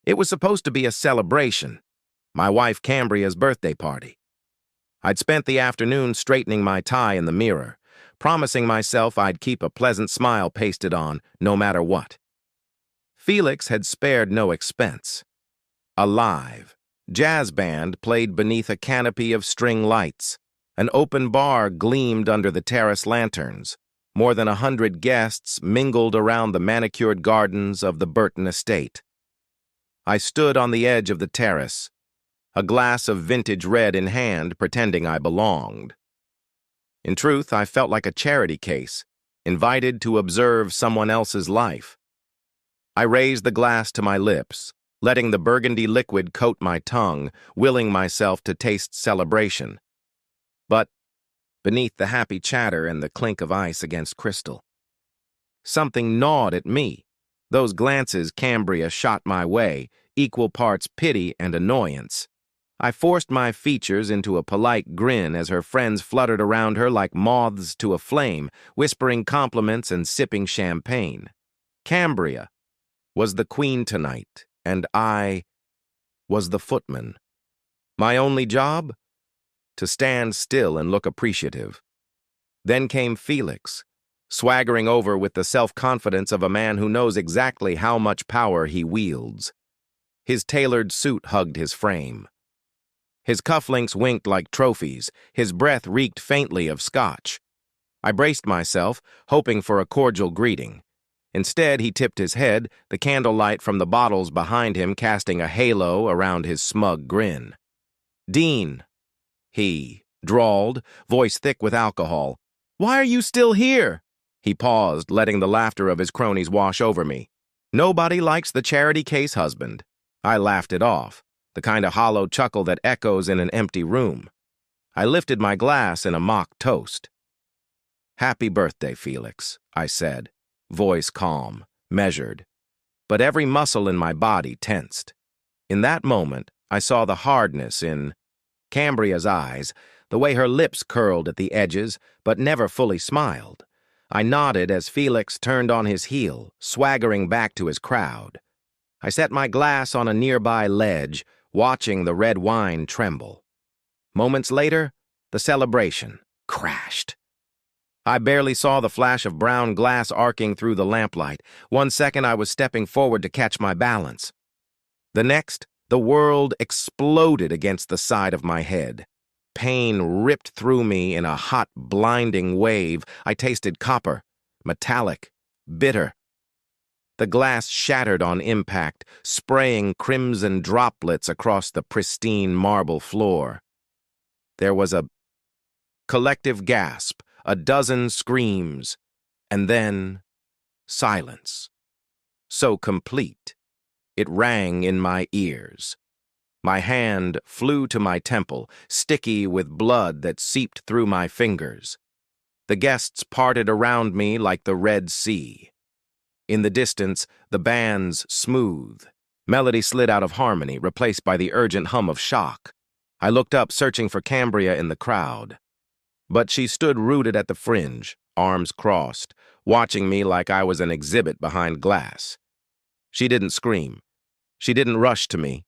It was supposed to be a celebration, my wife Cambria's birthday party. I'd spent the afternoon straightening my tie in the mirror, promising myself I'd keep a pleasant smile pasted on no matter what. Felix had spared no expense. A live jazz band played beneath a canopy of string lights. An open bar gleamed under the terrace lanterns. More than 100 guests mingled around the manicured gardens of the Burton estate. I stood on the edge of the terrace, a glass of vintage red in hand, pretending I belonged. In truth, I felt like a charity case, invited to observe someone else's life. I raised the glass to my lips, letting the burgundy liquid coat my tongue, willing myself to taste celebration. But beneath the happy chatter and the clink of ice against crystal, something gnawed at me. Those glances Cambria shot my way, equal parts pity and annoyance. I forced my features into a polite grin as her friends fluttered around her like moths to a flame, whispering compliments and sipping champagne. Cambria was the queen tonight, and I was the footman. My only job? To stand still and look appreciative. Then came Felix, swaggering over with the self-confidence of a man who knows exactly how much power he wields. His tailored suit hugged his frame. His cufflinks winked like trophies. His breath reeked faintly of scotch. I braced myself, hoping for a cordial greeting. Instead, he tipped his head, the candlelight from the bottles behind him casting a halo around his smug grin. "Dean," he drawled, voice thick with alcohol. "Why are you still here?" He paused, letting the laughter of his cronies wash over me. Nobody likes the charity case husband. I laughed it off, the kind of hollow chuckle that echoes in an empty room. I lifted my glass in a mock toast. "Happy birthday, Felix," I said, voice calm, measured, but every muscle in my body tensed. In that moment, I saw the hardness in Cambria's eyes, the way her lips curled at the edges, but never fully smiled. I nodded as Felix turned on his heel, swaggering back to his crowd. I set my glass on a nearby ledge, watching the red wine tremble. Moments later, the celebration crashed. I barely saw the flash of brown glass arcing through the lamplight. 1 second I was stepping forward to catch my balance. The next, the world exploded against the side of my head. Pain ripped through me in a hot, blinding wave. I tasted copper, metallic, bitter. The glass shattered on impact, spraying crimson droplets across the pristine marble floor. There was a collective gasp, a dozen screams, and then silence. So complete, it rang in my ears. My hand flew to my temple, sticky with blood that seeped through my fingers. The guests parted around me like the Red Sea. In the distance, the band's smooth melody slid out of harmony, replaced by the urgent hum of shock. I looked up, searching for Cambria in the crowd. But she stood rooted at the fringe, arms crossed, watching me like I was an exhibit behind glass. She didn't scream. She didn't rush to me.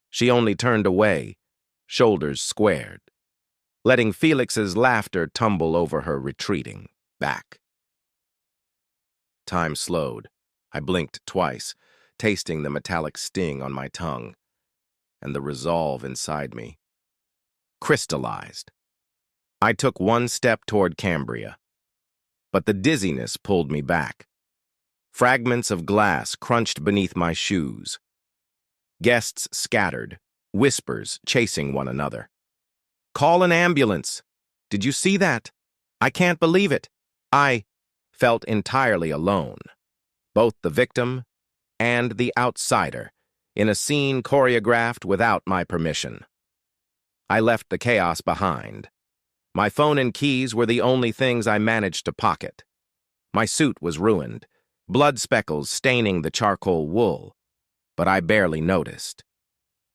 She only turned away, shoulders squared, letting Felix's laughter tumble over her retreating back. Time slowed. I blinked twice, tasting the metallic sting on my tongue, and the resolve inside me crystallized. I took 1 step toward Cambria, but the dizziness pulled me back. Fragments of glass crunched beneath my shoes. Guests scattered, whispers chasing one another. "Call an ambulance! Did you see that? I can't believe it!" I felt entirely alone, both the victim and the outsider, in a scene choreographed without my permission. I left the chaos behind. My phone and keys were the only things I managed to pocket. My suit was ruined, blood speckles staining the charcoal wool, but I barely noticed.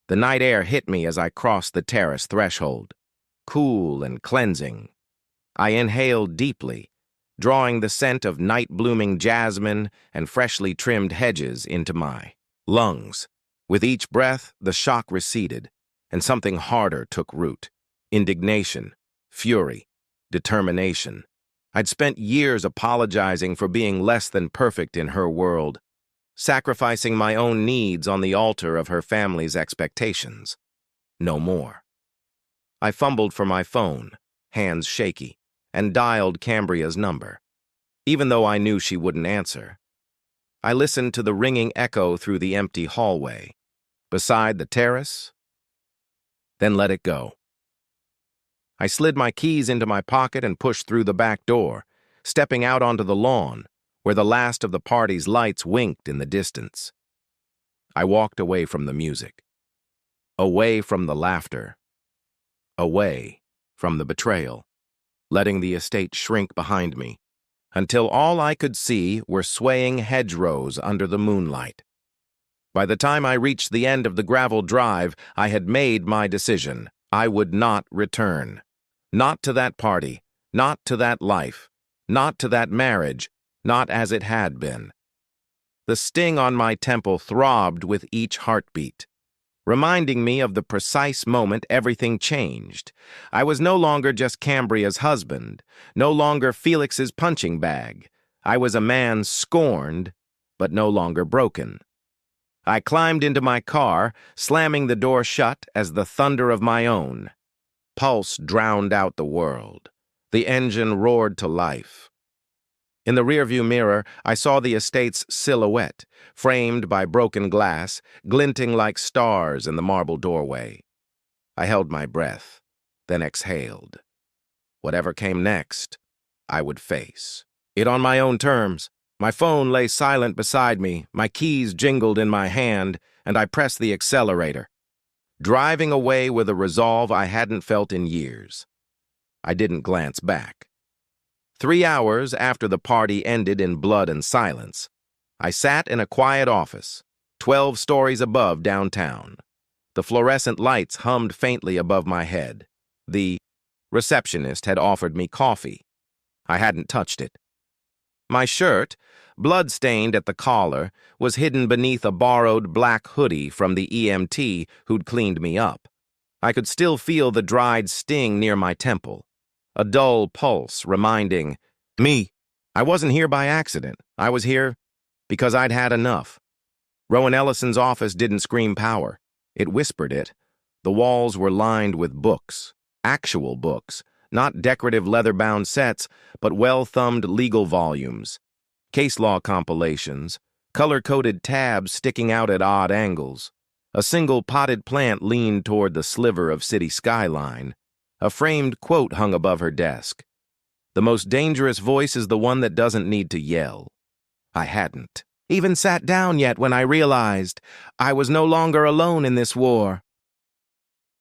The night air hit me as I crossed the terrace threshold, cool and cleansing. I inhaled deeply, drawing the scent of night-blooming jasmine and freshly trimmed hedges into my lungs. With each breath, the shock receded, and something harder took root. Indignation, fury, determination. I'd spent years apologizing for being less than perfect in her world, sacrificing my own needs on the altar of her family's expectations. No more. I fumbled for my phone, hands shaky, and dialed Cambria's number, even though I knew she wouldn't answer. I listened to the ringing echo through the empty hallway, beside the terrace, then let it go. I slid my keys into my pocket and pushed through the back door, stepping out onto the lawn, where the last of the party's lights winked in the distance. I walked away from the music, away from the laughter, away from the betrayal, letting the estate shrink behind me, until all I could see were swaying hedgerows under the moonlight. By the time I reached the end of the gravel drive, I had made my decision. I would not return. Not to that party, not to that life, not to that marriage, not as it had been. The sting on my temple throbbed with each heartbeat, reminding me of the precise moment everything changed. I was no longer just Cambria's husband, no longer Felix's punching bag. I was a man scorned, but no longer broken. I climbed into my car, slamming the door shut as the thunder of my own pulse drowned out the world. The engine roared to life. In the rearview mirror, I saw the estate's silhouette, framed by broken glass, glinting like stars in the marble doorway. I held my breath, then exhaled. Whatever came next, I would face it on my own terms. My phone lay silent beside me, my keys jingled in my hand, and I pressed the accelerator, driving away with a resolve I hadn't felt in years. I didn't glance back. 3 hours after the party ended in blood and silence, I sat in a quiet office, 12 stories above downtown. The fluorescent lights hummed faintly above my head. The receptionist had offered me coffee. I hadn't touched it. My shirt, blood-stained at the collar, was hidden beneath a borrowed black hoodie from the EMT who'd cleaned me up. I could still feel the dried sting near my temple, a dull pulse reminding me I wasn't here by accident. I was here because I'd had enough. Rowan Ellison's office didn't scream power. It whispered it. The walls were lined with books, actual books, not decorative leather-bound sets, but well-thumbed legal volumes, case law compilations, color-coded tabs sticking out at odd angles. A single potted plant leaned toward the sliver of city skyline. A framed quote hung above her desk. The most dangerous voice is the one that doesn't need to yell. I hadn't even sat down yet when I realized I was no longer alone in this war.